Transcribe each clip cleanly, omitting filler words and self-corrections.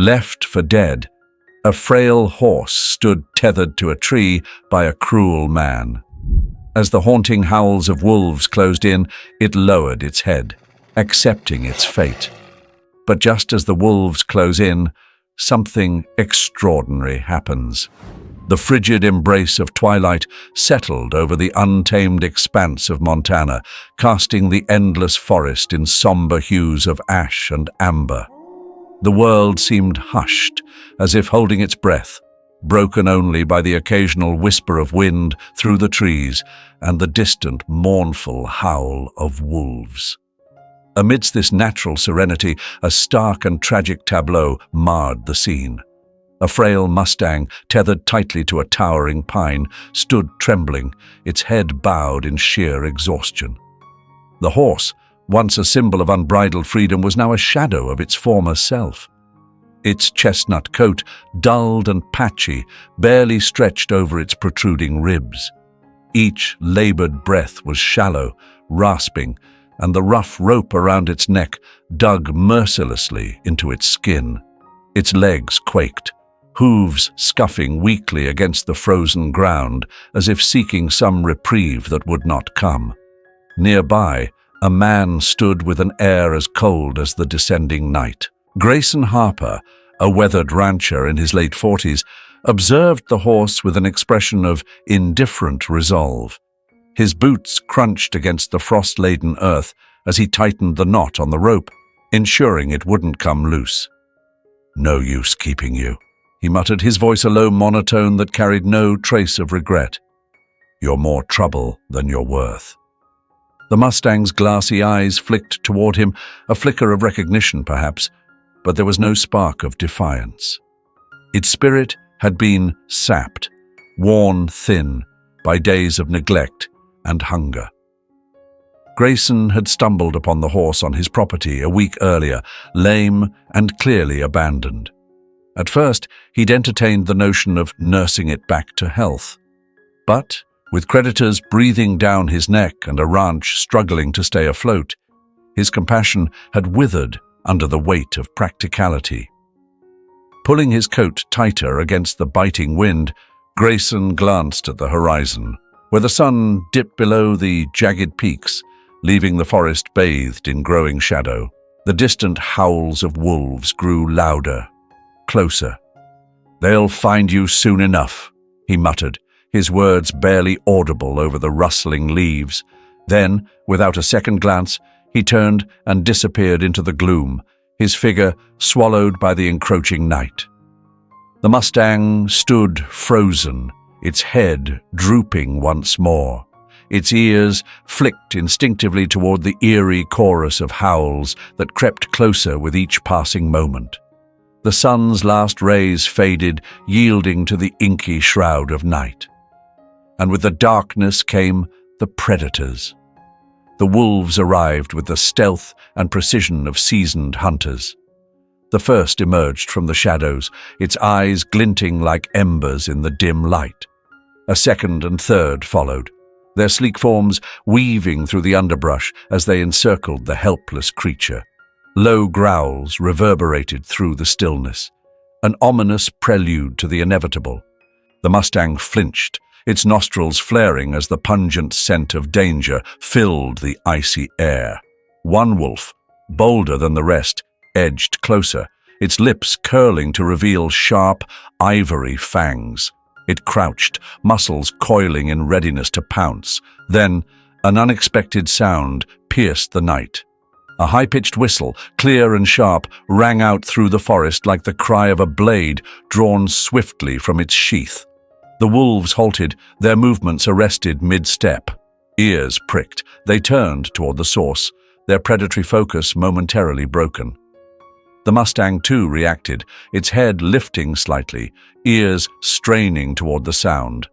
left for dead, a frail horse stood tethered to a tree by a cruel man. As the haunting howls of wolves closed in, it lowered its head, accepting its fate. But just as the wolves close in, something extraordinary happens. The frigid embrace of twilight settled over the untamed expanse of Montana, casting the endless forest in somber hues of ash and amber. The world seemed hushed, as if holding its breath, broken only by the occasional whisper of wind through the trees and the distant, mournful howl of wolves. Amidst this natural serenity, a stark and tragic tableau marred the scene. A frail mustang, tethered tightly to a towering pine, stood trembling, its head bowed in sheer exhaustion. The horse, once a symbol of unbridled freedom, was now a shadow of its former self. Its chestnut coat, dulled and patchy, barely stretched over its protruding ribs. Each labored breath was shallow, rasping, and the rough rope around its neck dug mercilessly into its skin. Its legs quaked, hooves scuffing weakly against the frozen ground, as if seeking some reprieve that would not come. Nearby, a man stood with an air as cold as the descending night. Grayson Harper, a weathered rancher in his late 40s, observed the horse with an expression of indifferent resolve. His boots crunched against the frost-laden earth as he tightened the knot on the rope, ensuring it wouldn't come loose. "No use keeping you," he muttered, his voice a low monotone that carried no trace of regret. "You're more trouble than you're worth." The mustang's glassy eyes flicked toward him, a flicker of recognition perhaps, but there was no spark of defiance. Its spirit had been sapped, worn thin by days of neglect and hunger. Grayson had stumbled upon the horse on his property a week earlier, lame and clearly abandoned. At first, he'd entertained the notion of nursing it back to health. But, with creditors breathing down his neck and a ranch struggling to stay afloat, his compassion had withered under the weight of practicality. Pulling his coat tighter against the biting wind, Grayson glanced at the horizon, where the sun dipped below the jagged peaks, leaving the forest bathed in growing shadow. The distant howls of wolves grew louder, closer. "They'll find you soon enough," he muttered, his words barely audible over the rustling leaves. Then, without a second glance, he turned and disappeared into the gloom, his figure swallowed by the encroaching night. The mustang stood frozen, its head drooping once more. Its ears flicked instinctively toward the eerie chorus of howls that crept closer with each passing moment. The sun's last rays faded, yielding to the inky shroud of night. And with the darkness came the predators. The wolves arrived with the stealth and precision of seasoned hunters. The first emerged from the shadows, its eyes glinting like embers in the dim light. A second and third followed, their sleek forms weaving through the underbrush as they encircled the helpless creature. Low growls reverberated through the stillness, an ominous prelude to the inevitable. The mustang flinched, its nostrils flaring as the pungent scent of danger filled the icy air. One wolf, bolder than the rest, edged closer, its lips curling to reveal sharp, ivory fangs. It crouched, muscles coiling in readiness to pounce. Then, an unexpected sound pierced the night. A high-pitched whistle, clear and sharp, rang out through the forest like the cry of a blade drawn swiftly from its sheath. The wolves halted, their movements arrested mid-step. Ears pricked, they turned toward the source, their predatory focus momentarily broken. The mustang, too, reacted, its head lifting slightly, ears straining toward the sound.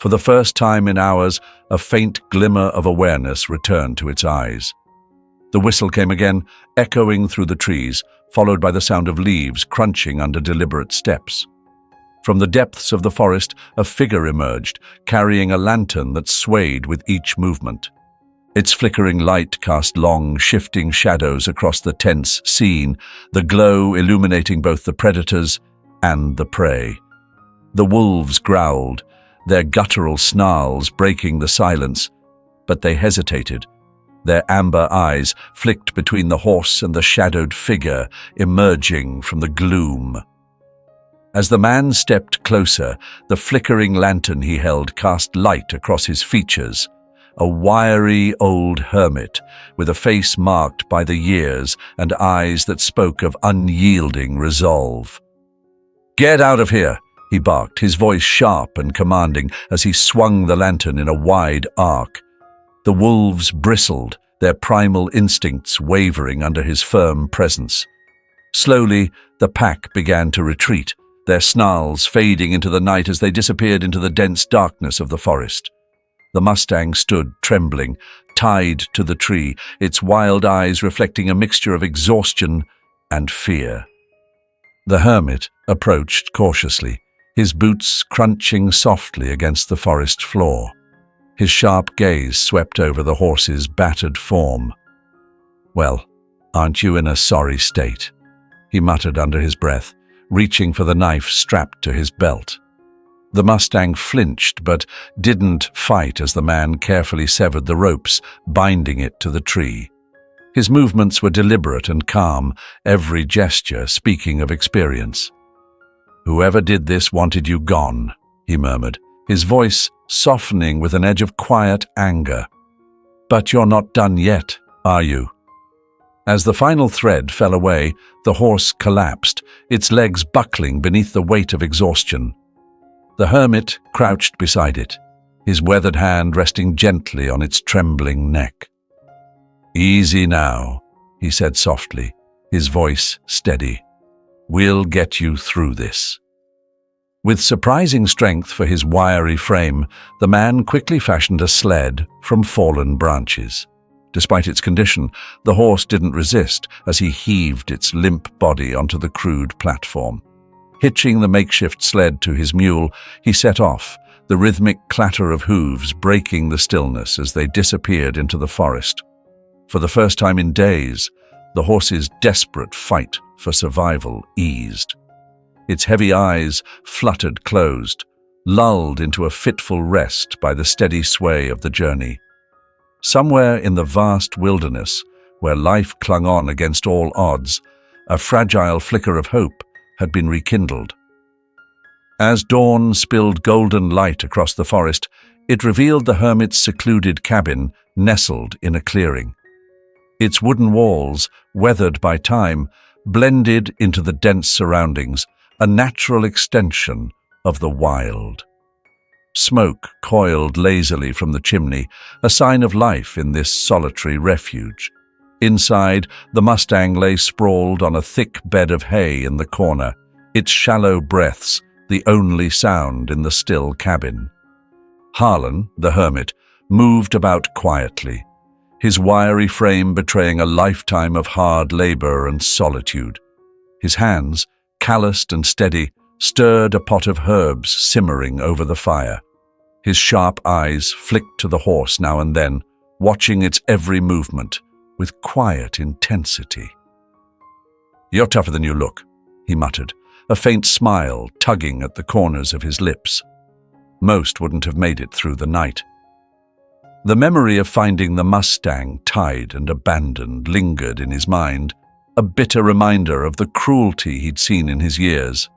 For the first time in hours, a faint glimmer of awareness returned to its eyes. The whistle came again, echoing through the trees, followed by the sound of leaves crunching under deliberate steps. From the depths of the forest, a figure emerged, carrying a lantern that swayed with each movement. Its flickering light cast long, shifting shadows across the tense scene, the glow illuminating both the predators and the prey. The wolves growled, their guttural snarls breaking the silence, but they hesitated. Their amber eyes flicked between the horse and the shadowed figure emerging from the gloom. As the man stepped closer, the flickering lantern he held cast light across his features. A wiry old hermit with a face marked by the years and eyes that spoke of unyielding resolve. "Get out of here!" he barked, his voice sharp and commanding as he swung the lantern in a wide arc. The wolves bristled, their primal instincts wavering under his firm presence. Slowly, the pack began to retreat, their snarls fading into the night as they disappeared into the dense darkness of the forest. The Mustang stood, trembling, tied to the tree, its wild eyes reflecting a mixture of exhaustion and fear. The hermit approached cautiously, his boots crunching softly against the forest floor. His sharp gaze swept over the horse's battered form. "Well, aren't you in a sorry state?" he muttered under his breath, reaching for the knife strapped to his belt. The Mustang flinched but didn't fight as the man carefully severed the ropes, binding it to the tree. His movements were deliberate and calm, every gesture speaking of experience. "Whoever did this wanted you gone," he murmured, his voice softening with an edge of quiet anger. "But you're not done yet, are you?" As the final thread fell away, the horse collapsed, its legs buckling beneath the weight of exhaustion. The hermit crouched beside it, his weathered hand resting gently on its trembling neck. "Easy now," he said softly, his voice steady. "We'll get you through this." With surprising strength for his wiry frame, the man quickly fashioned a sled from fallen branches. Despite its condition, the horse didn't resist as he heaved its limp body onto the crude platform. Hitching the makeshift sled to his mule, he set off, the rhythmic clatter of hooves breaking the stillness as they disappeared into the forest. For the first time in days, the horse's desperate fight for survival eased. Its heavy eyes fluttered closed, lulled into a fitful rest by the steady sway of the journey. Somewhere in the vast wilderness, where life clung on against all odds, a fragile flicker of hope had been rekindled. As dawn spilled golden light across the forest, it revealed the hermit's secluded cabin nestled in a clearing. Its wooden walls, weathered by time, blended into the dense surroundings, a natural extension of the wild. Smoke coiled lazily from the chimney, a sign of life in this solitary refuge. Inside, the Mustang lay sprawled on a thick bed of hay in the corner, its shallow breaths the only sound in the still cabin. Harlan, the hermit, moved about quietly, his wiry frame betraying a lifetime of hard labor and solitude. His hands, calloused and steady, stirred a pot of herbs simmering over the fire. His sharp eyes flicked to the horse now and then, watching its every movement with quiet intensity. "You're tougher than you look," he muttered, a faint smile tugging at the corners of his lips. Most wouldn't have made it through the night. The memory of finding the Mustang tied and abandoned lingered in his mind, a bitter reminder of the cruelty he'd seen in his years.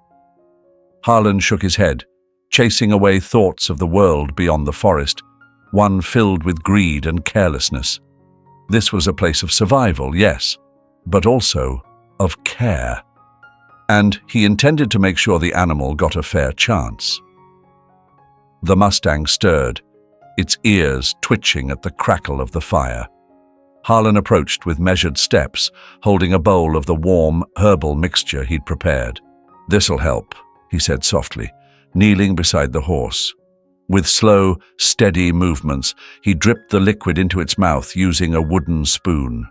Harlan shook his head, chasing away thoughts of the world beyond the forest, one filled with greed and carelessness. This was a place of survival, yes, but also of care. And he intended to make sure the animal got a fair chance. The Mustang stirred, its ears twitching at the crackle of the fire. Harlan approached with measured steps, holding a bowl of the warm, herbal mixture he'd prepared. "This'll help," he said softly, kneeling beside the horse. With slow, steady movements, he dripped the liquid into its mouth using a wooden spoon.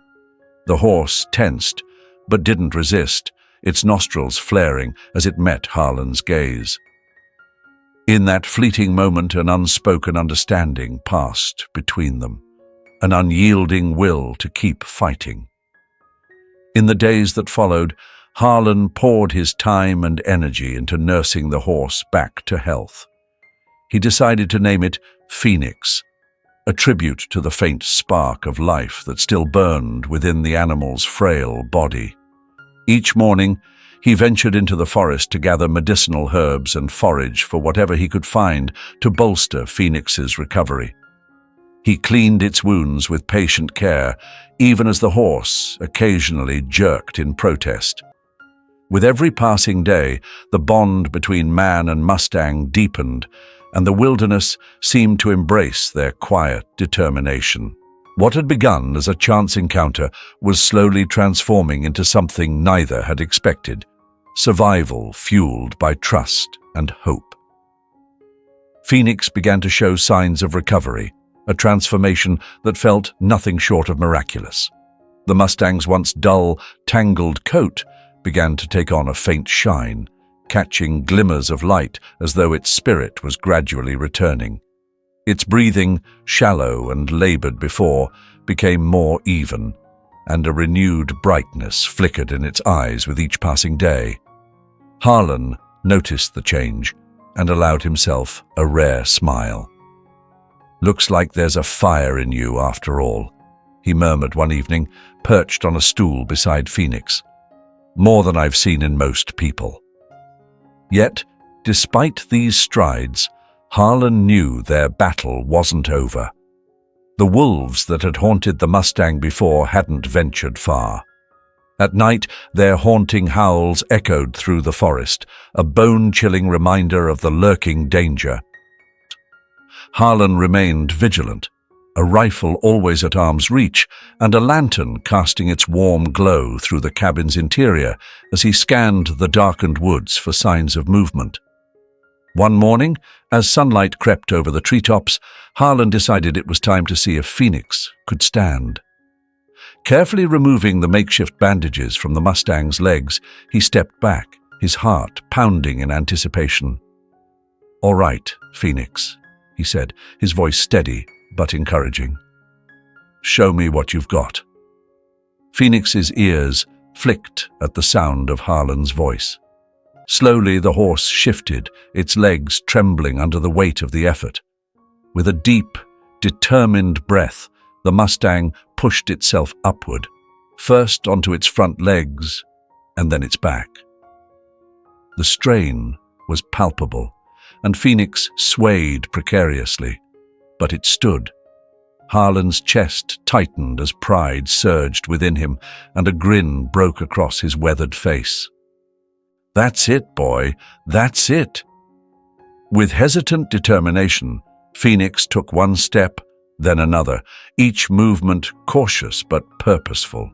The horse tensed, but didn't resist, its nostrils flaring as it met Harlan's gaze. In that fleeting moment, an unspoken understanding passed between them. an unyielding will to keep fighting. In the days that followed, Harlan poured his time and energy into nursing the horse back to health. He decided to name it Phoenix, a tribute to the faint spark of life that still burned within the animal's frail body. Each morning, he ventured into the forest to gather medicinal herbs and forage for whatever he could find to bolster Phoenix's recovery. He cleaned its wounds with patient care, even as the horse occasionally jerked in protest. With every passing day, the bond between man and Mustang deepened, and the wilderness seemed to embrace their quiet determination. What had begun as a chance encounter was slowly transforming into something neither had expected: survival fueled by trust and hope. Phoenix began to show signs of recovery, a transformation that felt nothing short of miraculous. The Mustang's once dull, tangled coat began to take on a faint shine, catching glimmers of light as though its spirit was gradually returning. Its breathing, shallow and labored before, became more even, and a renewed brightness flickered in its eyes with each passing day. Harlan noticed the change and allowed himself a rare smile. "Looks like there's a fire in you after all," he murmured one evening, perched on a stool beside Phoenix. "More than I've seen in most people." Yet, despite these strides, Harlan knew their battle wasn't over. The wolves that had haunted the Mustang before hadn't ventured far. At night, their haunting howls echoed through the forest, a bone-chilling reminder of the lurking danger. Harlan remained vigilant, a rifle always at arm's reach, and a lantern casting its warm glow through the cabin's interior as he scanned the darkened woods for signs of movement. One morning, as sunlight crept over the treetops, Harlan decided it was time to see if Phoenix could stand. Carefully removing the makeshift bandages from the Mustang's legs, he stepped back, his heart pounding in anticipation. "All right, Phoenix," he said, his voice steady but encouraging. "Show me what you've got." Phoenix's ears flicked at the sound of Harlan's voice. Slowly the horse shifted, its legs trembling under the weight of the effort. With a deep, determined breath, the Mustang pushed itself upward, first onto its front legs and then its back. The strain was palpable, and Phoenix swayed precariously, but it stood. Harlan's chest tightened as pride surged within him, and a grin broke across his weathered face. "That's it, boy, that's it." With hesitant determination, Phoenix took one step, then another, each movement cautious but purposeful.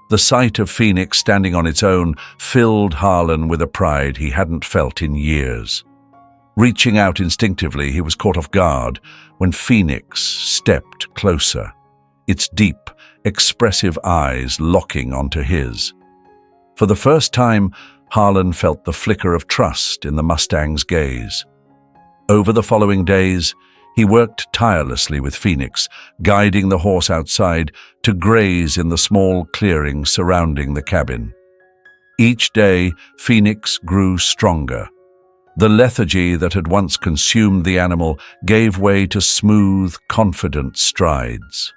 The sight of Phoenix standing on its own filled Harlan with a pride he hadn't felt in years. Reaching out instinctively, he was caught off guard when Phoenix stepped closer, its deep, expressive eyes locking onto his. For the first time, Harlan felt the flicker of trust in the Mustang's gaze. Over the following days, he worked tirelessly with Phoenix, guiding the horse outside to graze in the small clearing surrounding the cabin. Each day, Phoenix grew stronger. The lethargy that had once consumed the animal gave way to smooth, confident strides.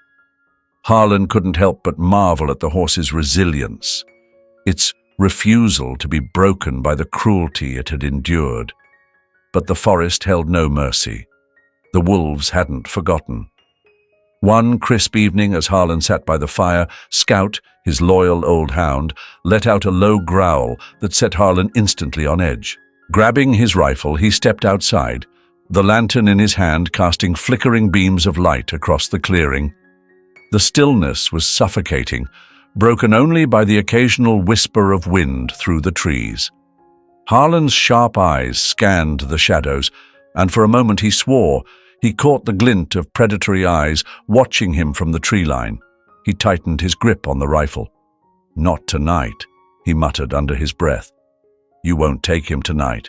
Harlan couldn't help but marvel at the horse's resilience, its refusal to be broken by the cruelty it had endured. But the forest held no mercy. The wolves hadn't forgotten. One crisp evening, as Harlan sat by the fire, Scout, his loyal old hound, let out a low growl that set Harlan instantly on edge. Grabbing his rifle, he stepped outside, the lantern in his hand casting flickering beams of light across the clearing. The stillness was suffocating, broken only by the occasional whisper of wind through the trees. Harlan's sharp eyes scanned the shadows, and for a moment he swore he caught the glint of predatory eyes watching him from the tree line. He tightened his grip on the rifle. "Not tonight," he muttered under his breath. "You won't take him tonight."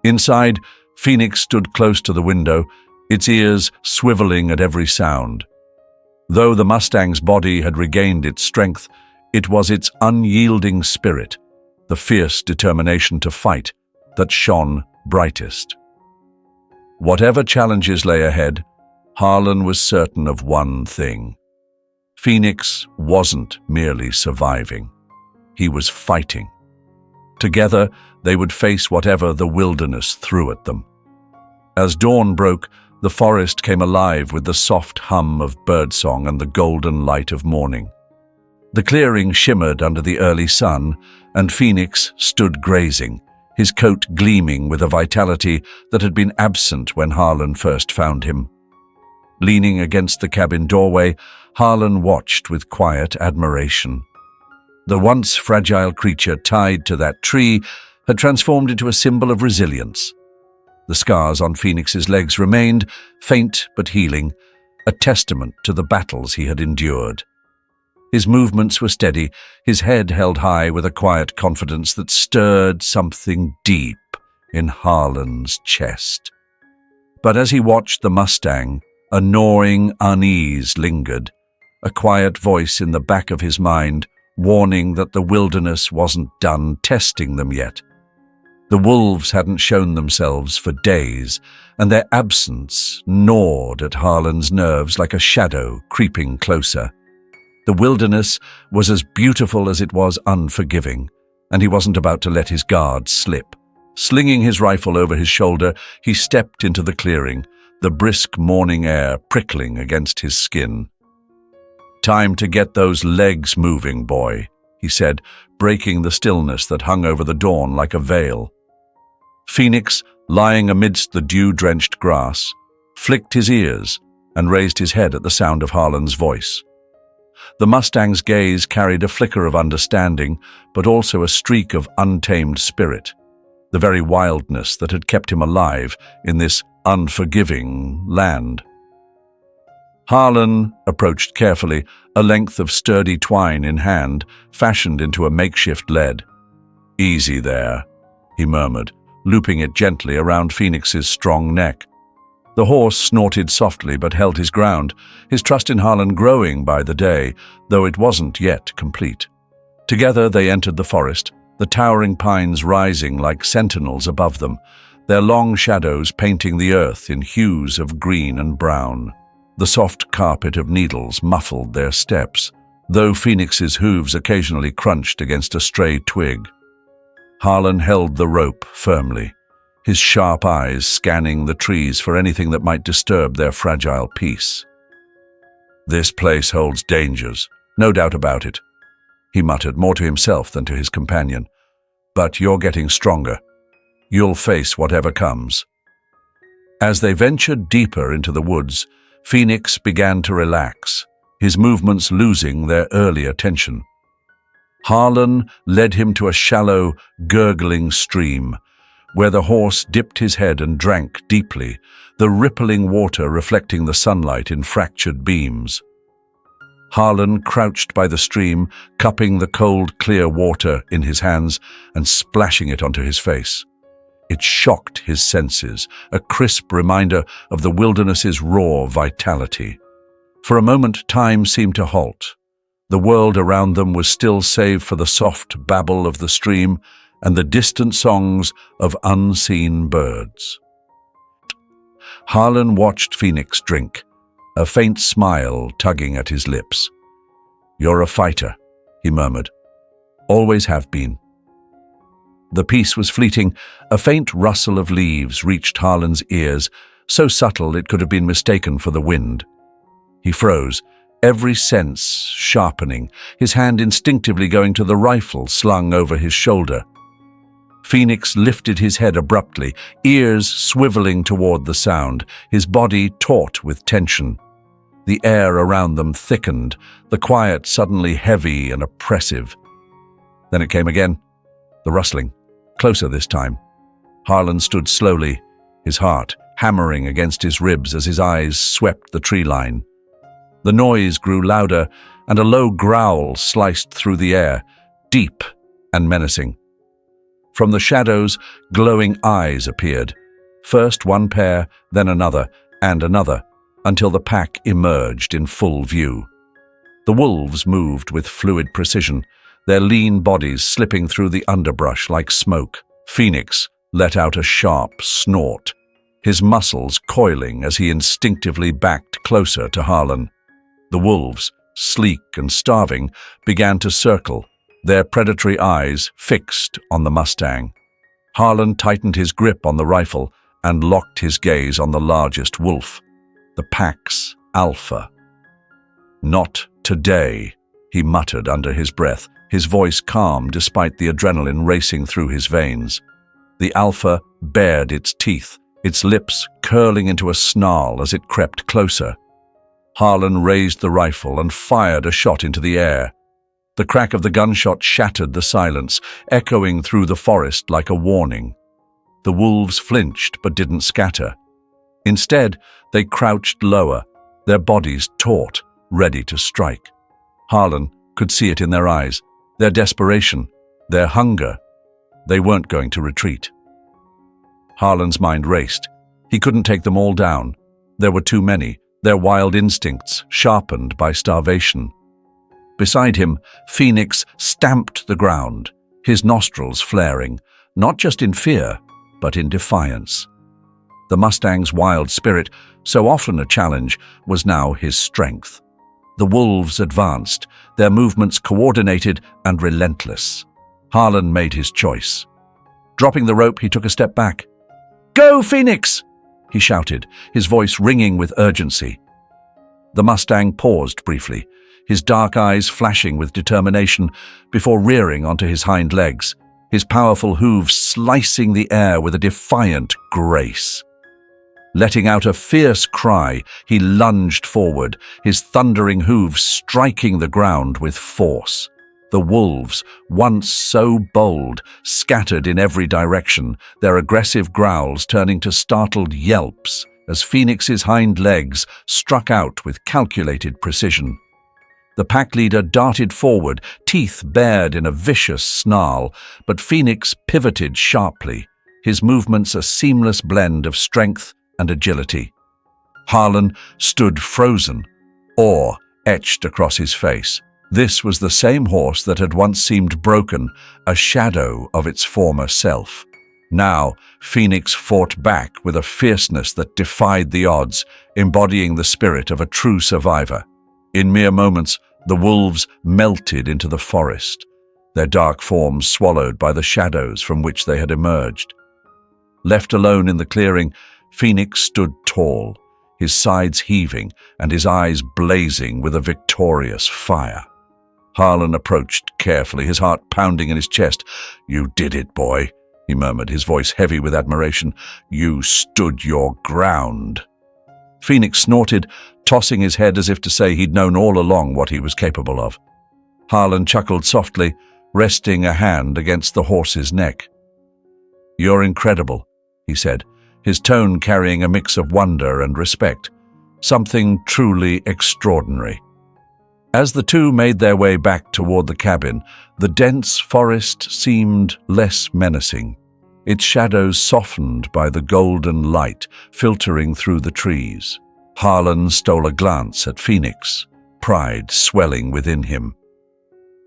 Inside, Phoenix stood close to the window, its ears swiveling at every sound. Though the Mustang's body had regained its strength, it was its unyielding spirit, the fierce determination to fight, that shone brightest. Whatever challenges lay ahead, Harlan was certain of one thing. Phoenix wasn't merely surviving. He was fighting. Together, they would face whatever the wilderness threw at them. As dawn broke, the forest came alive with the soft hum of birdsong and the golden light of morning. The clearing shimmered under the early sun, and Phoenix stood grazing, his coat gleaming with a vitality that had been absent when Harlan first found him. Leaning against the cabin doorway, Harlan watched with quiet admiration. The once fragile creature tied to that tree had transformed into a symbol of resilience. The scars on Phoenix's legs remained, faint but healing, a testament to the battles he had endured. His movements were steady, his head held high with a quiet confidence that stirred something deep in Harlan's chest. But as he watched the Mustang, a gnawing unease lingered, a quiet voice in the back of his mind, warning that the wilderness wasn't done testing them yet. The wolves hadn't shown themselves for days, and their absence gnawed at Harlan's nerves like a shadow creeping closer. The wilderness was as beautiful as it was unforgiving, and he wasn't about to let his guard slip. Slinging his rifle over his shoulder, he stepped into the clearing, the brisk morning air prickling against his skin. "Time to get those legs moving, boy," he said, breaking the stillness that hung over the dawn like a veil. Phoenix, lying amidst the dew-drenched grass, flicked his ears and raised his head at the sound of Harlan's voice. The Mustang's gaze carried a flicker of understanding, but also a streak of untamed spirit, the very wildness that had kept him alive in this unforgiving land. Harlan approached carefully, a length of sturdy twine in hand, fashioned into a makeshift lead. "Easy there," he murmured, looping it gently around Phoenix's strong neck. The horse snorted softly but held his ground, his trust in Harlan growing by the day, though it wasn't yet complete. Together they entered the forest, the towering pines rising like sentinels above them, their long shadows painting the earth in hues of green and brown. The soft carpet of needles muffled their steps, though Phoenix's hooves occasionally crunched against a stray twig. Harlan held the rope firmly, his sharp eyes scanning the trees for anything that might disturb their fragile peace. "This place holds dangers, no doubt about it," he muttered, more to himself than to his companion. "But you're getting stronger. You'll face whatever comes." As they ventured deeper into the woods, Phoenix began to relax, his movements losing their earlier tension. Harlan led him to a shallow, gurgling stream, where the horse dipped his head and drank deeply, the rippling water reflecting the sunlight in fractured beams. Harlan crouched by the stream, cupping the cold, clear water in his hands and splashing it onto his face. It shocked his senses, a crisp reminder of the wilderness's raw vitality. For a moment, time seemed to halt. The world around them was still save for the soft babble of the stream and the distant songs of unseen birds. Harlan watched Phoenix drink, a faint smile tugging at his lips. "You're a fighter," he murmured. "Always have been." The peace was fleeting. A faint rustle of leaves reached Harlan's ears, so subtle it could have been mistaken for the wind. He froze, every sense sharpening, his hand instinctively going to the rifle slung over his shoulder. Phoenix lifted his head abruptly, ears swiveling toward the sound, his body taut with tension. The air around them thickened, the quiet suddenly heavy and oppressive. Then it came again, the rustling, closer this time. Harlan stood slowly, his heart hammering against his ribs as his eyes swept the tree line. The noise grew louder, and a low growl sliced through the air, deep and menacing. From the shadows, glowing eyes appeared, first one pair, then another, and another, until the pack emerged in full view. The wolves moved with fluid precision, their lean bodies slipping through the underbrush like smoke. Phoenix let out a sharp snort, his muscles coiling as he instinctively backed closer to Harlan. The wolves, sleek and starving, began to circle, their predatory eyes fixed on the Mustang. Harlan tightened his grip on the rifle and locked his gaze on the largest wolf, the pack's alpha. "Not today," he muttered under his breath, his voice calm despite the adrenaline racing through his veins. The alpha bared its teeth, its lips curling into a snarl as it crept closer. Harlan raised the rifle and fired a shot into the air. The crack of the gunshot shattered the silence, echoing through the forest like a warning. The wolves flinched but didn't scatter. Instead, they crouched lower, their bodies taut, ready to strike. Harlan could see it in their eyes, their desperation, their hunger. They weren't going to retreat. Harlan's mind raced. He couldn't take them all down. There were too many, their wild instincts sharpened by starvation. Beside him, Phoenix stamped the ground, his nostrils flaring, not just in fear, but in defiance. The Mustang's wild spirit, so often a challenge, was now his strength. The wolves advanced, their movements coordinated and relentless. Harlan made his choice. Dropping the rope, he took a step back. "Go, Phoenix!" he shouted, his voice ringing with urgency. The Mustang paused briefly, his dark eyes flashing with determination before rearing onto his hind legs, his powerful hooves slicing the air with a defiant grace. Letting out a fierce cry, he lunged forward, his thundering hooves striking the ground with force. The wolves, once so bold, scattered in every direction, their aggressive growls turning to startled yelps as Phoenix's hind legs struck out with calculated precision. The pack leader darted forward, teeth bared in a vicious snarl, but Phoenix pivoted sharply, his movements a seamless blend of strength and agility. Harlan stood frozen, awe etched across his face. This was the same horse that had once seemed broken, a shadow of its former self. Now, Phoenix fought back with a fierceness that defied the odds, embodying the spirit of a true survivor. In mere moments, the wolves melted into the forest, their dark forms swallowed by the shadows from which they had emerged. Left alone in the clearing, Phoenix stood tall, his sides heaving and his eyes blazing with a victorious fire. Harlan approached carefully, his heart pounding in his chest. "You did it, boy," he murmured, his voice heavy with admiration. "You stood your ground." Phoenix snorted, tossing his head as if to say he'd known all along what he was capable of. Harlan chuckled softly, resting a hand against the horse's neck. "You're incredible," he said, his tone carrying a mix of wonder and respect, something truly extraordinary. As the two made their way back toward the cabin, the dense forest seemed less menacing, its shadows softened by the golden light filtering through the trees. Harlan stole a glance at Phoenix, pride swelling within him.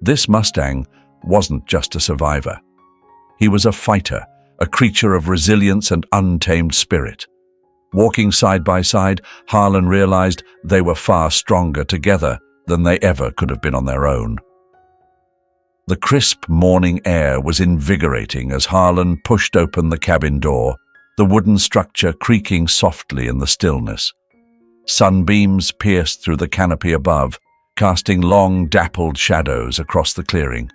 This Mustang wasn't just a survivor. He was a fighter, a creature of resilience and untamed spirit. Walking side by side, Harlan realized they were far stronger together than they ever could have been on their own. The crisp morning air was invigorating as Harlan pushed open the cabin door, the wooden structure creaking softly in the stillness. Sunbeams pierced through the canopy above, casting long, dappled shadows across the clearing.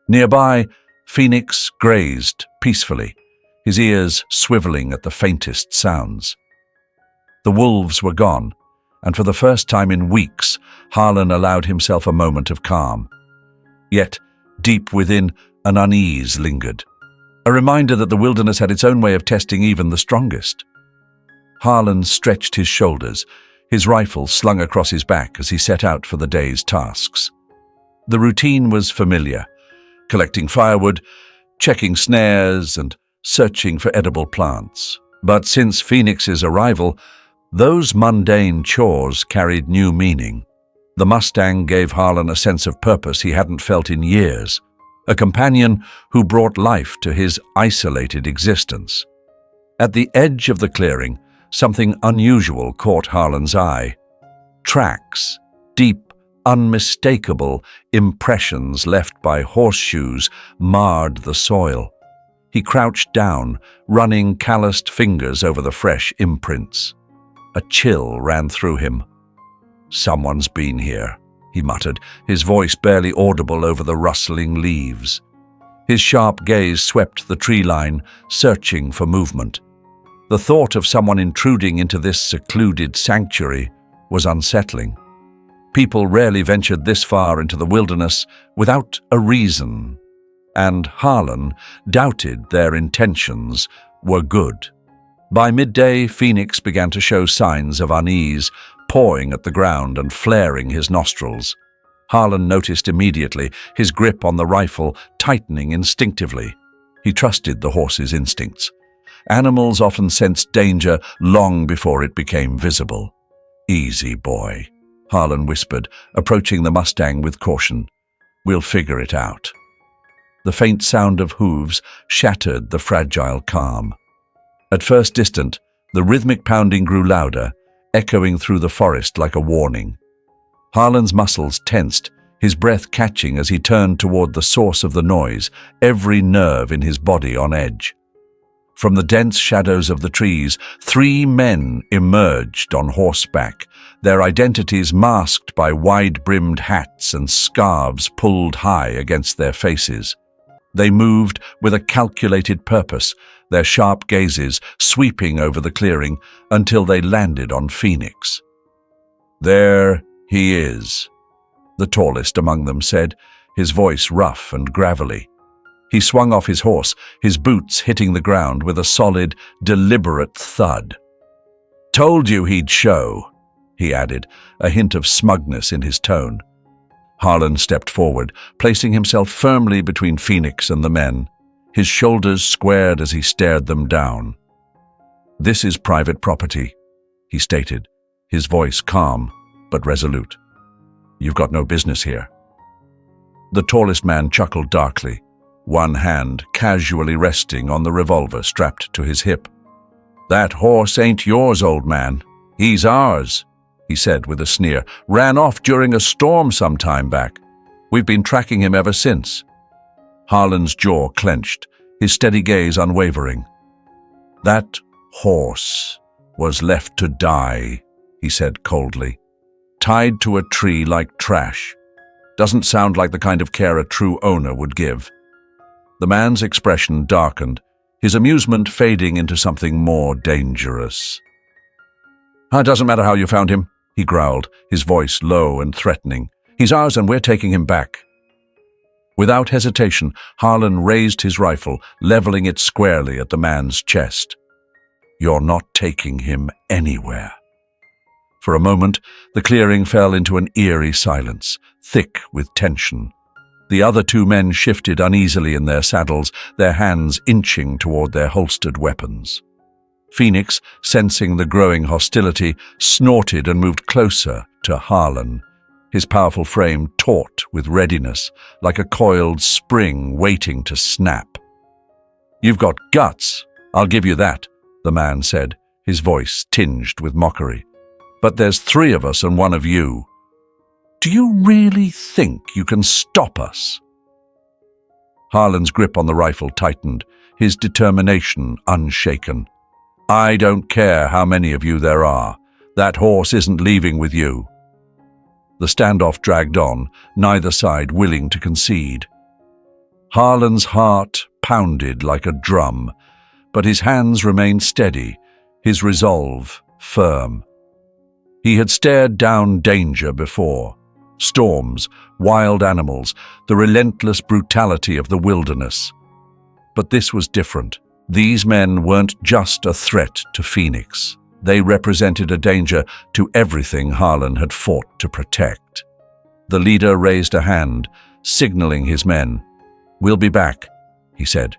Nearby, Phoenix grazed peacefully, his ears swiveling at the faintest sounds. The wolves were gone, and for the first time in weeks, Harlan allowed himself a moment of calm. Yet, deep within, an unease lingered, a reminder that the wilderness had its own way of testing even the strongest. Harlan stretched his shoulders, his rifle slung across his back as he set out for the day's tasks. The routine was familiar, collecting firewood, checking snares, and searching for edible plants. But since Phoenix's arrival, Those mundane chores carried new meaning. The Mustang gave Harlan a sense of purpose he hadn't felt in years, a companion who brought life to his isolated existence. At the edge of the clearing, something unusual caught Harlan's eye. Tracks, deep, unmistakable impressions left by horseshoes marred the soil. He crouched down, running calloused fingers over the fresh imprints. A chill ran through him. "Someone's been here," he muttered, his voice barely audible over the rustling leaves. His sharp gaze swept the tree line, searching for movement. The thought of someone intruding into this secluded sanctuary was unsettling. People rarely ventured this far into the wilderness without a reason, and Harlan doubted their intentions were good. By midday, Phoenix began to show signs of unease, pawing at the ground and flaring his nostrils. Harlan noticed immediately, his grip on the rifle tightening instinctively. He trusted the horse's instincts. Animals often sensed danger long before it became visible. "Easy, boy," Harlan whispered, approaching the Mustang with caution. "We'll figure it out." The faint sound of hooves shattered the fragile calm. At first distant, the rhythmic pounding grew louder, echoing through the forest like a warning. Harlan's muscles tensed, his breath catching as he turned toward the source of the noise, every nerve in his body on edge. From the dense shadows of the trees, 3 men emerged on horseback, their identities masked by wide-brimmed hats and scarves pulled high against their faces. They moved with a calculated purpose, their sharp gazes sweeping over the clearing until they landed on Phoenix. "There he is," the tallest among them said, his voice rough and gravelly. He swung off his horse, his boots hitting the ground with a solid, deliberate thud. "Told you he'd show," he added, a hint of smugness in his tone. Harlan stepped forward, placing himself firmly between Phoenix and the men, his shoulders squared as he stared them down. "This is private property," he stated, his voice calm but resolute. "You've got no business here." The tallest man chuckled darkly, one hand casually resting on the revolver strapped to his hip. "That horse ain't yours, old man. He's ours," he said with a sneer. "Ran off during a storm some time back. We've been tracking him ever since." Harlan's jaw clenched, his steady gaze unwavering. "That horse was left to die," he said coldly. "Tied to a tree like trash. Doesn't sound like the kind of care a true owner would give." The man's expression darkened, his amusement fading into something more dangerous. "It doesn't matter how you found him," he growled, his voice low and threatening. "He's ours and we're taking him back." Without hesitation, Harlan raised his rifle, leveling it squarely at the man's chest. "You're not taking him anywhere." For a moment, the clearing fell into an eerie silence, thick with tension. The other 2 men shifted uneasily in their saddles, their hands inching toward their holstered weapons. Phoenix, sensing the growing hostility, snorted and moved closer to Harlan, his powerful frame taut with readiness, like a coiled spring waiting to snap. "You've got guts, I'll give you that," the man said, his voice tinged with mockery. "But there's 3 of us and 1 of you. Do you really think you can stop us?" Harlan's grip on the rifle tightened, his determination unshaken. "I don't care how many of you there are. That horse isn't leaving with you." The standoff dragged on, neither side willing to concede. Harlan's heart pounded like a drum, but his hands remained steady, his resolve firm. He had stared down danger before. Storms, wild animals, the relentless brutality of the wilderness. But this was different. These men weren't just a threat to Phoenix. They represented a danger to everything Harlan had fought to protect. The leader raised a hand, signaling his men. "We'll be back," he said,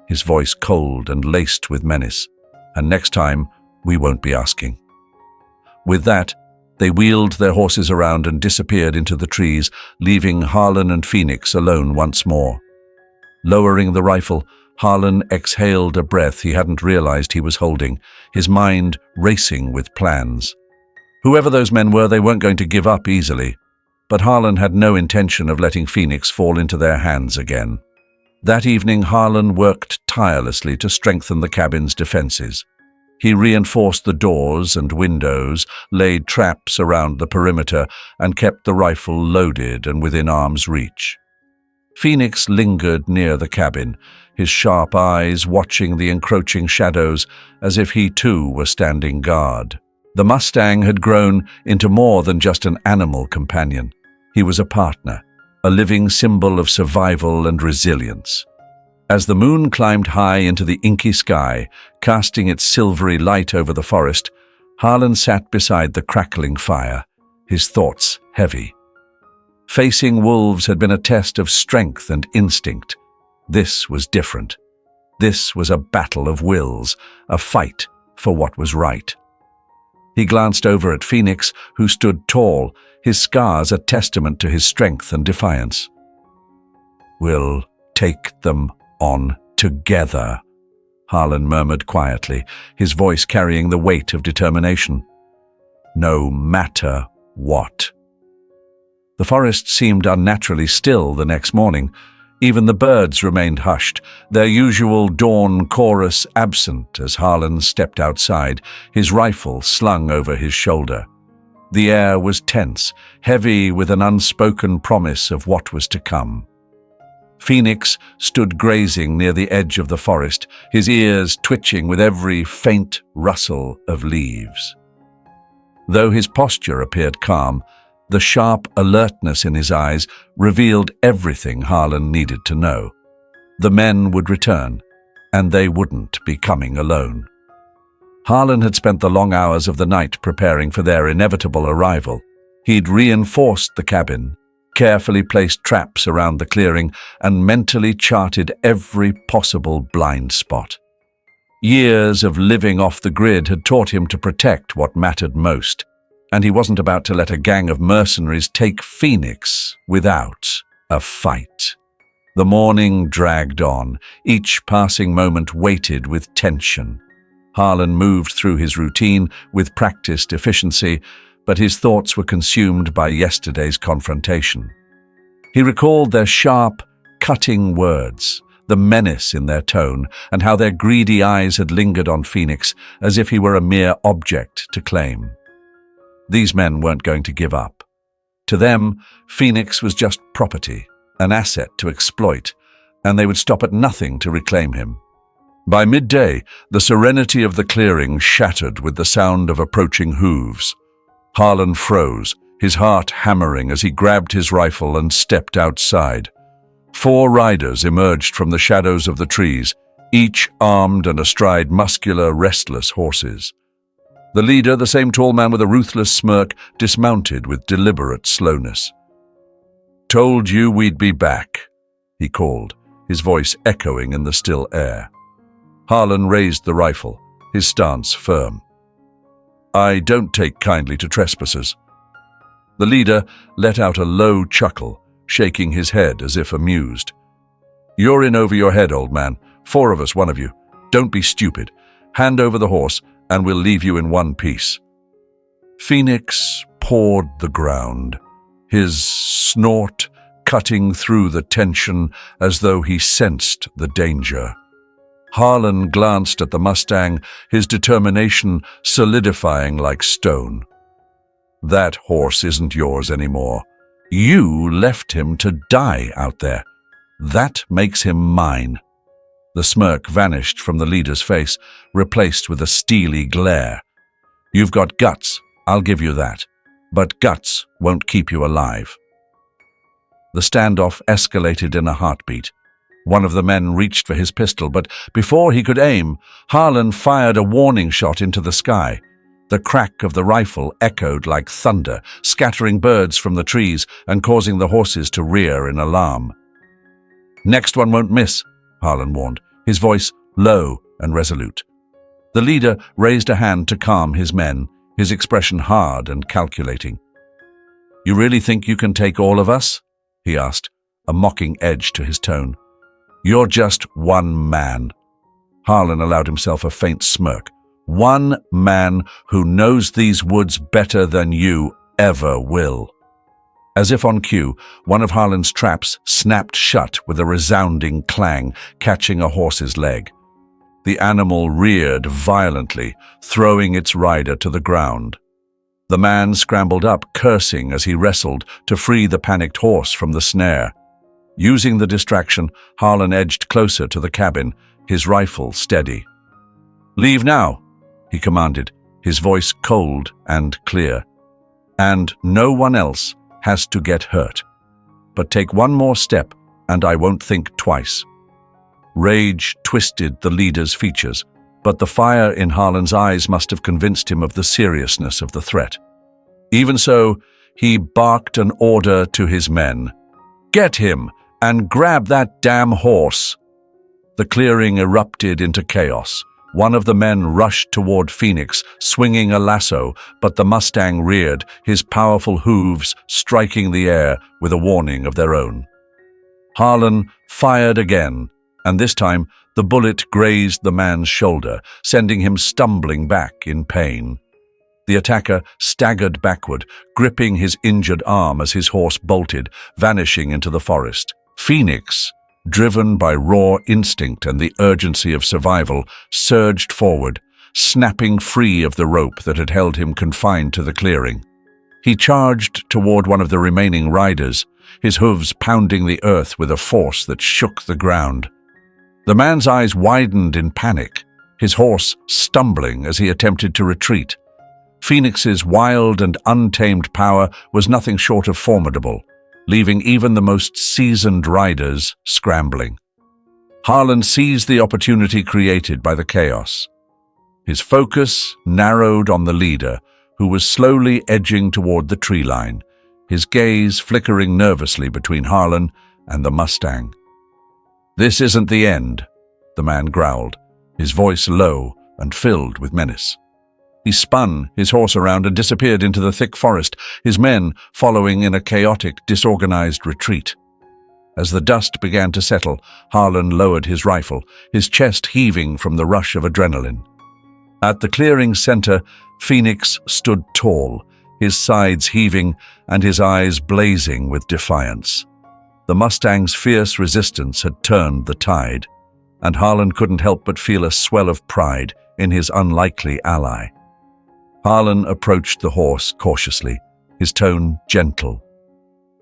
his voice cold and laced with menace. "And next time, we won't be asking." With that, they wheeled their horses around and disappeared into the trees, leaving Harlan and Phoenix alone once more. Lowering the rifle, Harlan exhaled a breath he hadn't realized he was holding, his mind racing with plans. Whoever those men were, they weren't going to give up easily. But Harlan had no intention of letting Phoenix fall into their hands again. That evening, Harlan worked tirelessly to strengthen the cabin's defenses. He reinforced the doors and windows, laid traps around the perimeter, and kept the rifle loaded and within arm's reach. Phoenix lingered near the cabin, his sharp eyes watching the encroaching shadows as if he too were standing guard. The Mustang had grown into more than just an animal companion. He was a partner, a living symbol of survival and resilience. As the moon climbed high into the inky sky, casting its silvery light over the forest, Harlan sat beside the crackling fire, his thoughts heavy. Facing wolves had been a test of strength and instinct. This was different. This was a battle of wills, a fight for what was right. He glanced over at Phoenix, who stood tall, his scars a testament to his strength and defiance. "We'll take them on together," Harlan murmured quietly, his voice carrying the weight of determination. "No matter what." The forest seemed unnaturally still the next morning. Even the birds remained hushed, their usual dawn chorus absent as Harlan stepped outside, his rifle slung over his shoulder. The air was tense, heavy with an unspoken promise of what was to come. Phoenix stood grazing near the edge of the forest, his ears twitching with every faint rustle of leaves. Though his posture appeared calm, the sharp alertness in his eyes revealed everything Harlan needed to know. The men would return, and they wouldn't be coming alone. Harlan had spent the long hours of the night preparing for their inevitable arrival. He'd reinforced the cabin, carefully placed traps around the clearing, and mentally charted every possible blind spot. Years of living off the grid had taught him to protect what mattered most, and he wasn't about to let a gang of mercenaries take Phoenix without a fight. The morning dragged on, each passing moment weighted with tension. Harlan moved through his routine with practiced efficiency, but his thoughts were consumed by yesterday's confrontation. He recalled their sharp, cutting words, the menace in their tone, and how their greedy eyes had lingered on Phoenix as if he were a mere object to claim. These men weren't going to give up. To them, Phoenix was just property, an asset to exploit, and they would stop at nothing to reclaim him. By midday, the serenity of the clearing shattered with the sound of approaching hooves. Harlan froze, his heart hammering as he grabbed his rifle and stepped outside. 4 riders emerged from the shadows of the trees, each armed and astride muscular, restless horses. The leader, the same tall man with a ruthless smirk, dismounted with deliberate slowness. "Told you we'd be back," he called, his voice echoing in the still air. Harlan raised the rifle, his stance firm. "I don't take kindly to trespassers." The leader let out a low chuckle, shaking his head as if amused. "You're in over your head, old man. 4 of us, 1 of you. Don't be stupid. Hand over the horse, and we'll leave you in one piece." Phoenix pawed the ground, his snort cutting through the tension as though he sensed the danger. Harlan glanced at the Mustang, his determination solidifying like stone. "That horse isn't yours anymore. You left him to die out there. That makes him mine." The smirk vanished from the leader's face, replaced with a steely glare. "You've got guts, I'll give you that. But guts won't keep you alive." The standoff escalated in a heartbeat. One of the men reached for his pistol, but before he could aim, Harlan fired a warning shot into the sky. The crack of the rifle echoed like thunder, scattering birds from the trees and causing the horses to rear in alarm. "Next one won't miss," Harlan warned, his voice low and resolute. The leader raised a hand to calm his men, his expression hard and calculating. "You really think you can take all of us?" he asked, a mocking edge to his tone. "You're just one man." Harlan allowed himself a faint smirk. "One man who knows these woods better than you ever will." As if on cue, one of Harlan's traps snapped shut with a resounding clang, catching a horse's leg. The animal reared violently, throwing its rider to the ground. The man scrambled up, cursing as he wrestled to free the panicked horse from the snare. Using the distraction, Harlan edged closer to the cabin, his rifle steady. "Leave now," he commanded, his voice cold and clear. "And no one else has to get hurt. But take one more step, and I won't think twice." Rage twisted the leader's features, but the fire in Harlan's eyes must have convinced him of the seriousness of the threat. Even so, he barked an order to his men. "Get him, and grab that damn horse!" The clearing erupted into chaos. One of the men rushed toward Phoenix, swinging a lasso, but the Mustang reared, his powerful hooves striking the air with a warning of their own. Harlan fired again, and this time the bullet grazed the man's shoulder, sending him stumbling back in pain. The attacker staggered backward, gripping his injured arm as his horse bolted, vanishing into the forest. Phoenix, driven by raw instinct and the urgency of survival, surged forward, snapping free of the rope that had held him confined to the clearing. He charged toward one of the remaining riders, his hooves pounding the earth with a force that shook the ground. The man's eyes widened in panic, his horse stumbling as he attempted to retreat. Phoenix's wild and untamed power was nothing short of formidable, leaving even the most seasoned riders scrambling. Harlan seized the opportunity created by the chaos. His focus narrowed on the leader, who was slowly edging toward the tree line, his gaze flickering nervously between Harlan and the Mustang. "This isn't the end," the man growled, his voice low and filled with menace. He spun his horse around and disappeared into the thick forest, his men following in a chaotic, disorganized retreat. As the dust began to settle, Harlan lowered his rifle, his chest heaving from the rush of adrenaline. At the clearing's center, Phoenix stood tall, his sides heaving and his eyes blazing with defiance. The Mustang's fierce resistance had turned the tide, and Harlan couldn't help but feel a swell of pride in his unlikely ally. Harlan approached the horse cautiously, his tone gentle.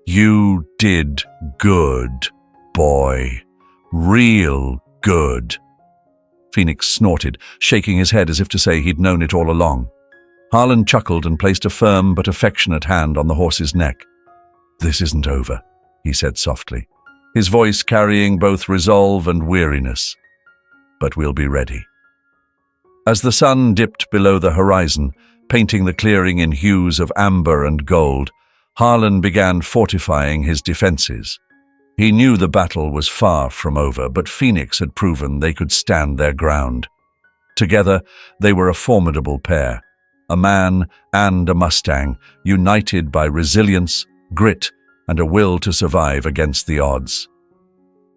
"You did good, boy. Real good." Phoenix snorted, shaking his head as if to say he'd known it all along. Harlan chuckled and placed a firm but affectionate hand on the horse's neck. "This isn't over," he said softly, his voice carrying both resolve and weariness. "But we'll be ready." As the sun dipped below the horizon, painting the clearing in hues of amber and gold, Harlan began fortifying his defenses. He knew the battle was far from over, but Phoenix had proven they could stand their ground. Together, they were a formidable pair, a man and a Mustang, united by resilience, grit, and a will to survive against the odds.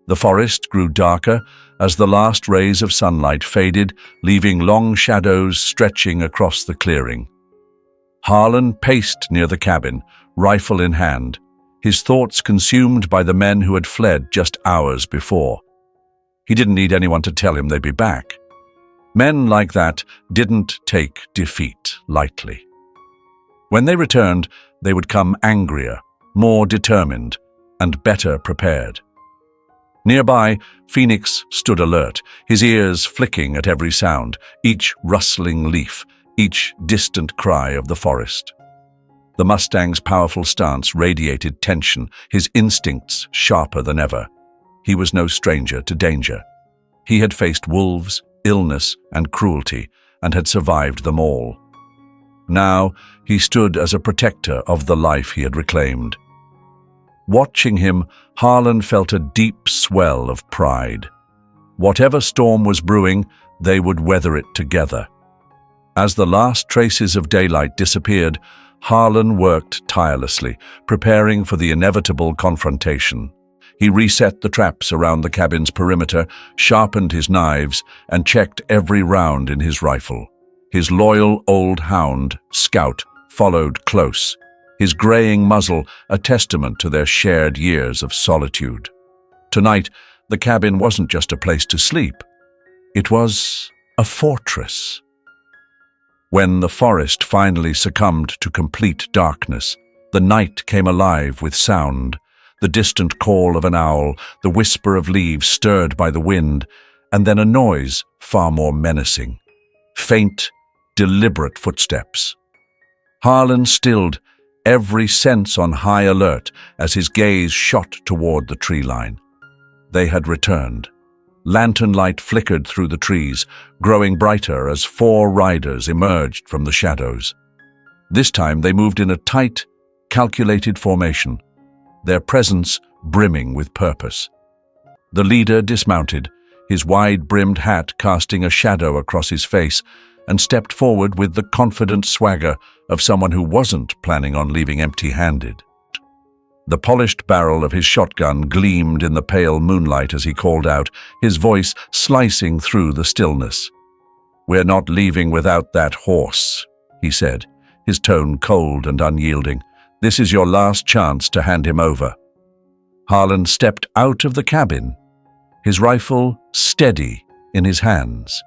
The forest grew darker as the last rays of sunlight faded, leaving long shadows stretching across the clearing. Harlan paced near the cabin, rifle in hand, his thoughts consumed by the men who had fled just hours before. He didn't need anyone to tell him they'd be back. Men like that didn't take defeat lightly. When they returned, they would come angrier, more determined, and better prepared. Nearby, Phoenix stood alert, his ears flicking at every sound, each rustling leaf, each distant cry of the forest. The Mustang's powerful stance radiated tension, his instincts sharper than ever. He was no stranger to danger. He had faced wolves, illness, and cruelty, and had survived them all. Now, he stood as a protector of the life he had reclaimed. Watching him, Harlan felt a deep swell of pride. Whatever storm was brewing, they would weather it together. As the last traces of daylight disappeared, Harlan worked tirelessly, preparing for the inevitable confrontation. He reset the traps around the cabin's perimeter, sharpened his knives, and checked every round in his rifle. His loyal old hound, Scout, followed close, his graying muzzle a testament to their shared years of solitude. Tonight, the cabin wasn't just a place to sleep. It was a fortress. When the forest finally succumbed to complete darkness, the night came alive with sound, the distant call of an owl, the whisper of leaves stirred by the wind, and then a noise far more menacing. Faint, deliberate footsteps. Harlan stilled, every sense on high alert as his gaze shot toward the tree line. They had returned. Lantern light flickered through the trees, growing brighter as 4 riders emerged from the shadows. This time they moved in a tight, calculated formation, their presence brimming with purpose. The leader dismounted, his wide-brimmed hat casting a shadow across his face, and stepped forward with the confident swagger of someone who wasn't planning on leaving empty-handed. The polished barrel of his shotgun gleamed in the pale moonlight as he called out, his voice slicing through the stillness. "We're not leaving without that horse," he said, his tone cold and unyielding. "This is your last chance to hand him over." Harlan stepped out of the cabin, his rifle steady in his hands,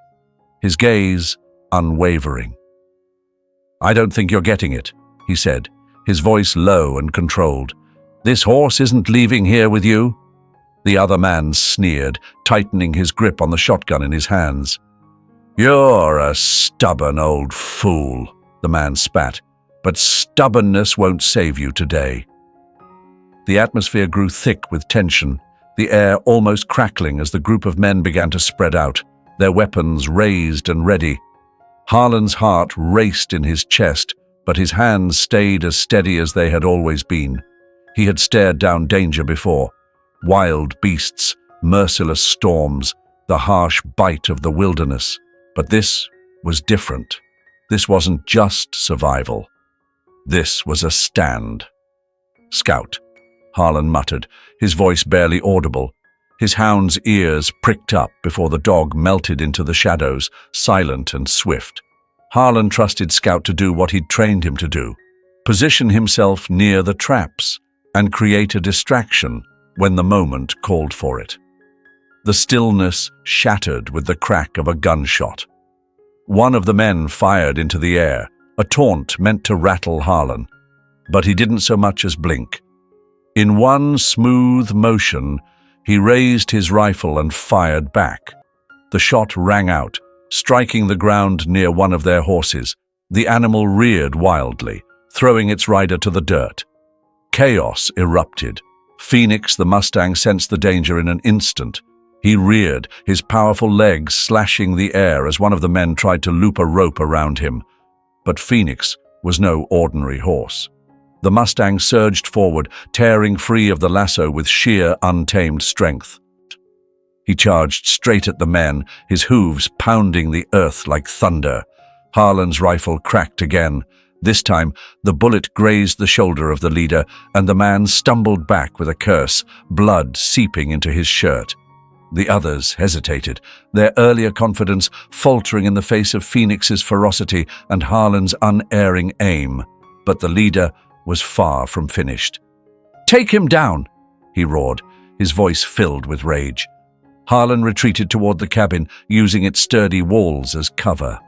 his gaze unwavering. "I don't think you're getting it," he said, his voice low and controlled. "This horse isn't leaving here with you." The other man sneered, tightening his grip on the shotgun in his hands. "You're a stubborn old fool," the man spat, "but stubbornness won't save you today." The atmosphere grew thick with tension, the air almost crackling as the group of men began to spread out, their weapons raised and ready. Harlan's heart raced in his chest, but his hands stayed as steady as they had always been. He had stared down danger before. Wild beasts, merciless storms, the harsh bite of the wilderness. But this was different. This wasn't just survival. This was a stand. "Scout," Harlan muttered, his voice barely audible. His hound's ears pricked up before the dog melted into the shadows, silent and swift. Harlan trusted Scout to do what he'd trained him to do, position himself near the traps, and create a distraction when the moment called for it. The stillness shattered with the crack of a gunshot. One of the men fired into the air, a taunt meant to rattle Harlan, but he didn't so much as blink. In one smooth motion, he raised his rifle and fired back. The shot rang out, striking the ground near one of their horses. The animal reared wildly, throwing its rider to the dirt. Chaos erupted. Phoenix the Mustang sensed the danger in an instant. He reared, his powerful legs slashing the air as one of the men tried to loop a rope around him. But Phoenix was no ordinary horse. The Mustang surged forward, tearing free of the lasso with sheer, untamed strength. He charged straight at the men, his hooves pounding the earth like thunder. Harlan's rifle cracked again. This time, the bullet grazed the shoulder of the leader, and the man stumbled back with a curse, blood seeping into his shirt. The others hesitated, their earlier confidence faltering in the face of Phoenix's ferocity and Harlan's unerring aim. But the leader was far from finished. "Take him down!" he roared, his voice filled with rage. Harlan retreated toward the cabin, using its sturdy walls as cover.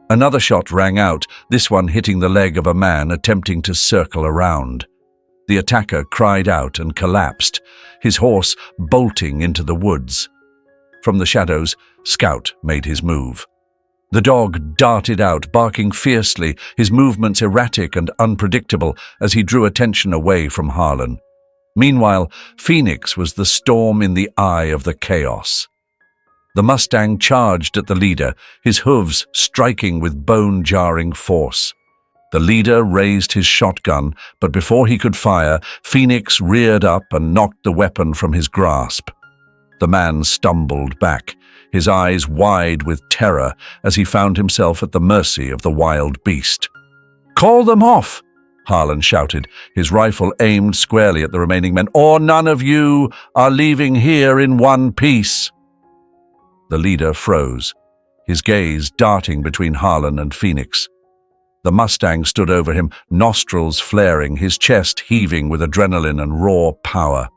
Another shot rang out, this one hitting the leg of a man attempting to circle around. The attacker cried out and collapsed, his horse bolting into the woods. From the shadows, Scout made his move. The dog darted out, barking fiercely, his movements erratic and unpredictable as he drew attention away from Harlan. Meanwhile, Phoenix was the storm in the eye of the chaos. The Mustang charged at the leader, his hooves striking with bone-jarring force. The leader raised his shotgun, but before he could fire, Phoenix reared up and knocked the weapon from his grasp. The man stumbled back, his eyes wide with terror as he found himself at the mercy of the wild beast. "Call them off!" Harlan shouted, his rifle aimed squarely at the remaining men. "Or none of you are leaving here in one piece." The leader froze, his gaze darting between Harlan and Phoenix. The Mustang stood over him, nostrils flaring, his chest heaving with adrenaline and raw power.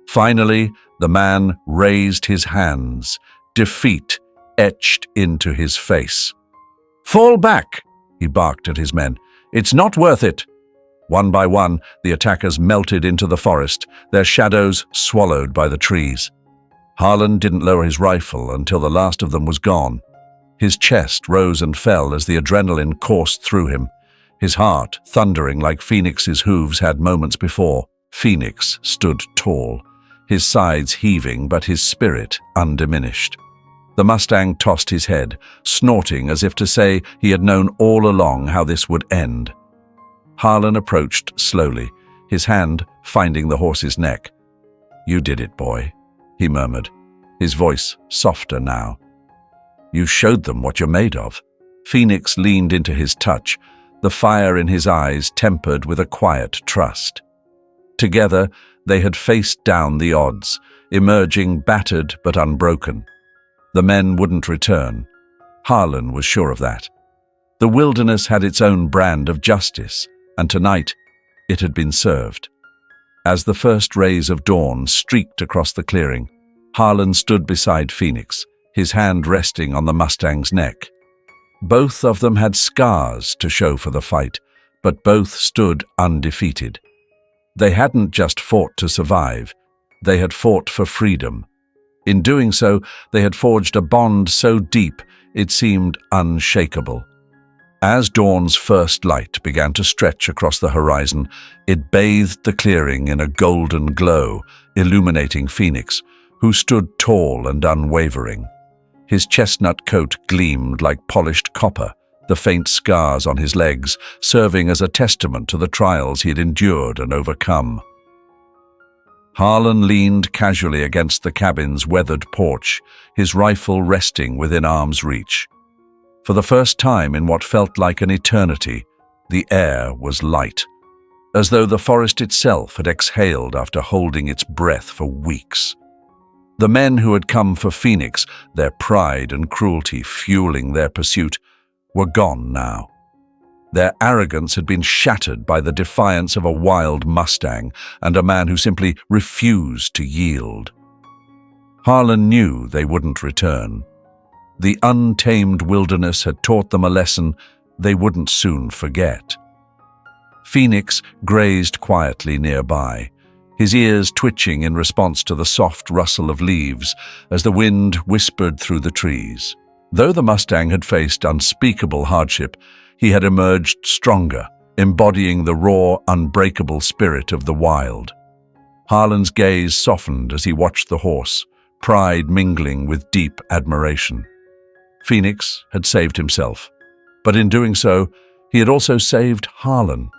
Finally, the man raised his hands, defeat etched into his face. "Fall back!" he barked at his men. "It's not worth it." One by one, the attackers melted into the forest, their shadows swallowed by the trees. Harlan didn't lower his rifle until the last of them was gone. His chest rose and fell as the adrenaline coursed through him, his heart thundering like Phoenix's hooves had moments before. Phoenix stood tall, his sides heaving but his spirit undiminished. The Mustang tossed his head, snorting as if to say he had known all along how this would end. Harlan approached slowly, his hand finding the horse's neck. "You did it, boy," he murmured, his voice softer now. "You showed them what you're made of." Phoenix leaned into his touch, the fire in his eyes tempered with a quiet trust. Together, they had faced down the odds, emerging battered but unbroken. The men wouldn't return. Harlan was sure of that. The wilderness had its own brand of justice, and tonight it had been served. As the first rays of dawn streaked across the clearing, Harlan stood beside Phoenix, his hand resting on the Mustang's neck. Both of them had scars to show for the fight, but both stood undefeated. They hadn't just fought to survive, they had fought for freedom. In doing so, they had forged a bond so deep it seemed unshakable. As dawn's first light began to stretch across the horizon, it bathed the clearing in a golden glow, illuminating Phoenix, who stood tall and unwavering. His chestnut coat gleamed like polished copper, the faint scars on his legs serving as a testament to the trials he had endured and overcome. Harlan leaned casually against the cabin's weathered porch, his rifle resting within arm's reach. For the first time in what felt like an eternity, the air was light, as though the forest itself had exhaled after holding its breath for weeks. The men who had come for Phoenix, their pride and cruelty fueling their pursuit, were gone now. Their arrogance had been shattered by the defiance of a wild Mustang and a man who simply refused to yield. Harlan knew they wouldn't return. The untamed wilderness had taught them a lesson they wouldn't soon forget. Phoenix grazed quietly nearby, his ears twitching in response to the soft rustle of leaves as the wind whispered through the trees. Though the Mustang had faced unspeakable hardship, he had emerged stronger, embodying the raw, unbreakable spirit of the wild. Harlan's gaze softened as he watched the horse, pride mingling with deep admiration. Phoenix had saved himself, but in doing so, he had also saved Harlan.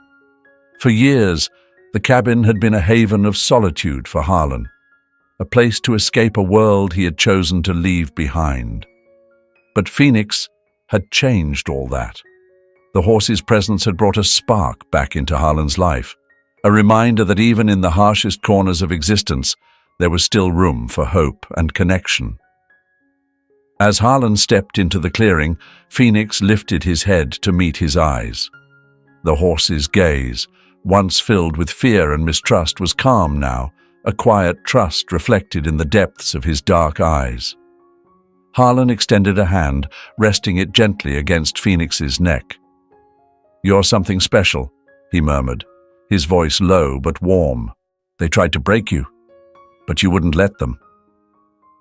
For years, the cabin had been a haven of solitude for Harlan, a place to escape a world he had chosen to leave behind. But Phoenix had changed all that. The horse's presence had brought a spark back into Harlan's life, a reminder that even in the harshest corners of existence, there was still room for hope and connection. As Harlan stepped into the clearing, Phoenix lifted his head to meet his eyes. The horse's gaze, once filled with fear and mistrust, was calm now, a quiet trust reflected in the depths of his dark eyes. Harlan extended a hand, resting it gently against Phoenix's neck. "You're something special," he murmured, his voice low but warm. "They tried to break you, but you wouldn't let them."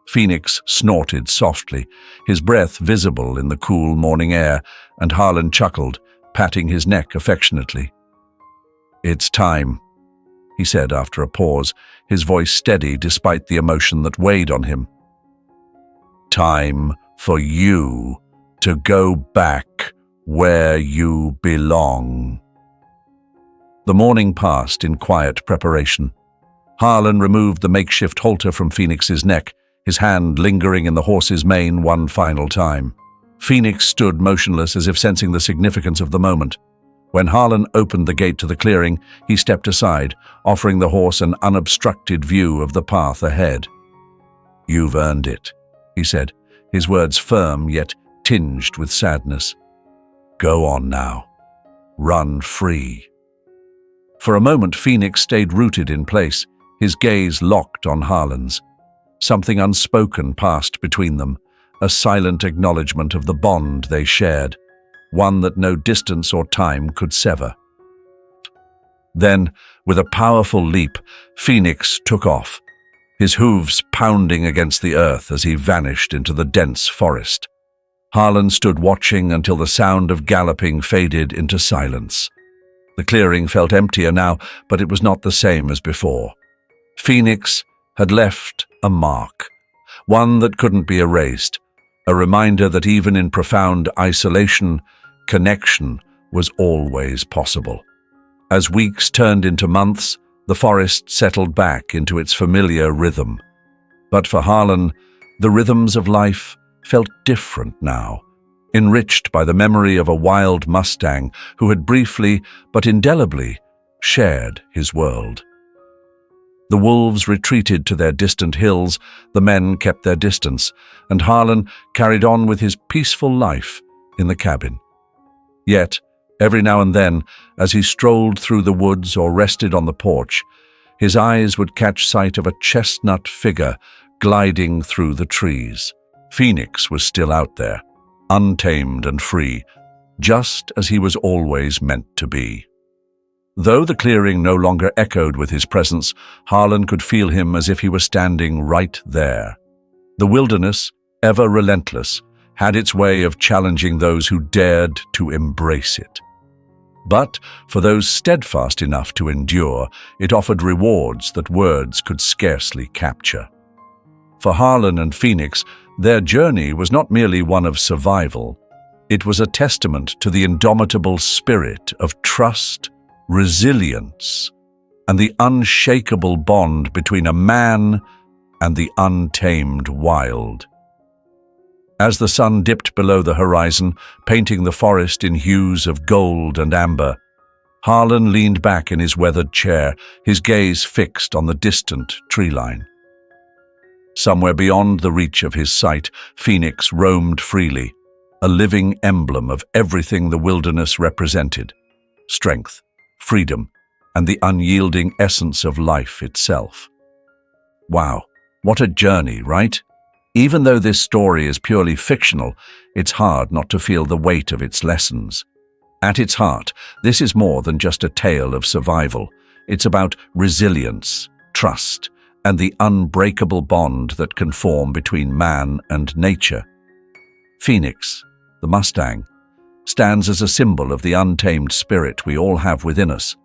Phoenix snorted softly, his breath visible in the cool morning air, and Harlan chuckled, patting his neck affectionately. "It's time," he said after a pause, his voice steady despite the emotion that weighed on him. "Time for you to go back where you belong." The morning passed in quiet preparation. Harlan removed the makeshift halter from Phoenix's neck, his hand lingering in the horse's mane one final time. Phoenix stood motionless as if sensing the significance of the moment. When Harlan opened the gate to the clearing, he stepped aside, offering the horse an unobstructed view of the path ahead. "You've earned it," he said, his words firm yet tinged with sadness. "Go on now. Run free." For a moment, Phoenix stayed rooted in place, his gaze locked on Harlan's. Something unspoken passed between them, a silent acknowledgement of the bond they shared, one that no distance or time could sever. Then, with a powerful leap, Phoenix took off, his hooves pounding against the earth as he vanished into the dense forest. Harlan stood watching until the sound of galloping faded into silence. The clearing felt emptier now, but it was not the same as before. Phoenix had left a mark, one that couldn't be erased, a reminder that even in profound isolation, connection was always possible. As weeks turned into months, the forest settled back into its familiar rhythm. But for Harlan, the rhythms of life felt different now, enriched by the memory of a wild Mustang who had briefly but indelibly shared his world. The wolves retreated to their distant hills, the men kept their distance, and Harlan carried on with his peaceful life in the cabin. Yet, every now and then, as he strolled through the woods or rested on the porch, his eyes would catch sight of a chestnut figure gliding through the trees. Phoenix was still out there, untamed and free, just as he was always meant to be. Though the clearing no longer echoed with his presence, Harlan could feel him as if he were standing right there. The wilderness, ever relentless, had its way of challenging those who dared to embrace it. But for those steadfast enough to endure, it offered rewards that words could scarcely capture. For Harlan and Phoenix, their journey was not merely one of survival. It was a testament to the indomitable spirit of trust, resilience, and the unshakable bond between a man and the untamed wild. As the sun dipped below the horizon, painting the forest in hues of gold and amber, Harlan leaned back in his weathered chair, his gaze fixed on the distant tree line. Somewhere beyond the reach of his sight, Phoenix roamed freely, a living emblem of everything the wilderness represented: strength, freedom, and the unyielding essence of life itself. Wow, what a journey, right? Even though this story is purely fictional, it's hard not to feel the weight of its lessons. At its heart, this is more than just a tale of survival. It's about resilience, trust, and the unbreakable bond that can form between man and nature. Phoenix, the Mustang, stands as a symbol of the untamed spirit we all have within us,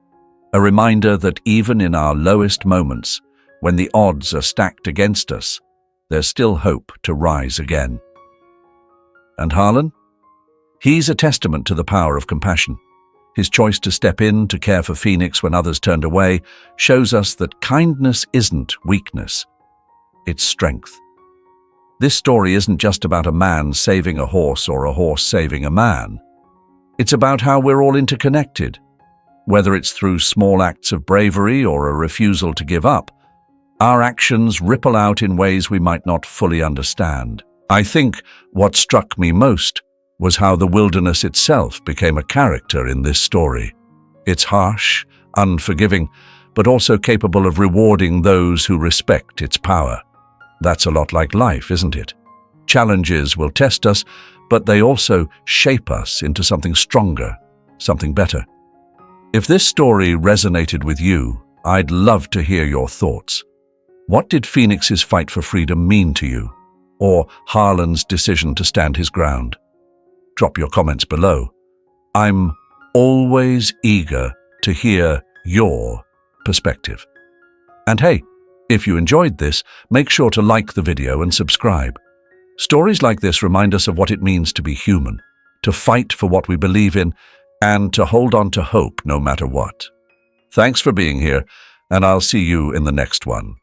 a reminder that even in our lowest moments, when the odds are stacked against us, there's still hope to rise again. And Harlan? He's a testament to the power of compassion. His choice to step in to care for Phoenix when others turned away shows us that kindness isn't weakness, it's strength. This story isn't just about a man saving a horse or a horse saving a man. It's about how we're all interconnected. Whether it's through small acts of bravery or a refusal to give up, our actions ripple out in ways we might not fully understand. I think what struck me most was how the wilderness itself became a character in this story. It's harsh, unforgiving, but also capable of rewarding those who respect its power. That's a lot like life, isn't it? Challenges will test us, but they also shape us into something stronger, something better. If this story resonated with you, I'd love to hear your thoughts. What did Phoenix's fight for freedom mean to you? Or Harlan's decision to stand his ground? Drop your comments below. I'm always eager to hear your perspective. And hey, if you enjoyed this, make sure to like the video and subscribe. Stories like this remind us of what it means to be human, to fight for what we believe in, and to hold on to hope no matter what. Thanks for being here, and I'll see you in the next one.